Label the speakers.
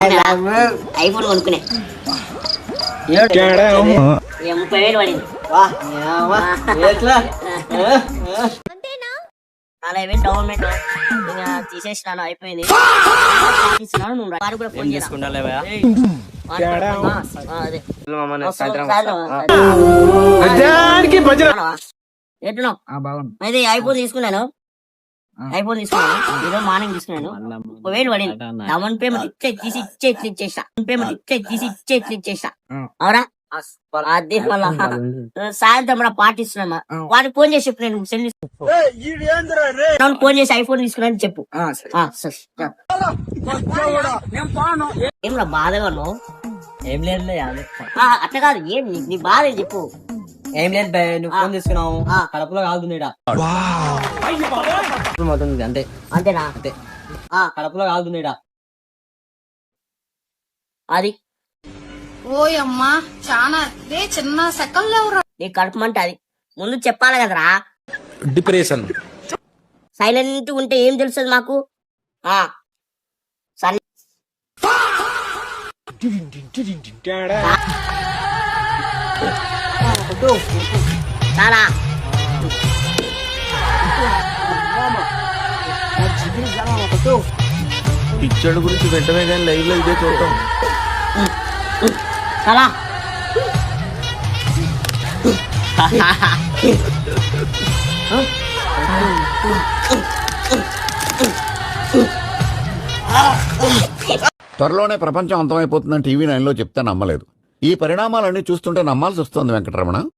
Speaker 1: IPhone కొనుక్కునే 30,000 పడింది. 40,000 government తీసేసినాను, అయిపోయింది. నువ్వు వారు కూడా ఫోన్ ఎట్లా అయితే ఐఫోన్ తీసుకున్నాను. ఈరోజు మార్నింగ్ తీసుకున్నాను. 1,000 పడింది. డౌన్ పేమెంట్ ఇచ్చేసా అవునా? అదే మళ్ళా సాయంత్రం మన పార్టీ ఇస్తున్నామా వాడికి ఫోన్ చేసి చెప్పు. నేను ఫోన్ చేసి ఐఫోన్ తీసుకున్నాను చెప్పు. ఏం రా బాధగా ఉన్నావు?
Speaker 2: ఏం లేదు
Speaker 1: అట్లా కాదు, ఏం నీ బాధ చెప్పు.
Speaker 2: ఏం లేదు నువ్వు ఫోన్ తీసుకున్నావు, కడుపులో కాలుతుంది అంతే.
Speaker 1: అంతేనా?
Speaker 2: అంతే, కడుపులో కాలుతుంది
Speaker 1: అది.
Speaker 3: ఓయమ్మా చాలా చిన్న సెకండ్లో
Speaker 1: నీ కడుపుమంటే అది ముందు చెప్పాలి కదరా.
Speaker 4: డిప్రెషన్
Speaker 1: సైలెంట్ ఉంటే ఏం తెలుస్తుంది మాకు? సరే చాలా
Speaker 4: పిచ్చోడు గురించి వెంటనే కానీ లైవ్ లో ఇదే చూద్దాం.
Speaker 1: చాలా
Speaker 5: త్వరలోనే ప్రపంచం అంతమైపోతుందని టీవీ 9లో చెప్తే నమ్మలేదు. ఈ పరిణామాలన్నీ చూస్తుంటే నమ్మాల్సి వస్తుంది వెంకటరమణ.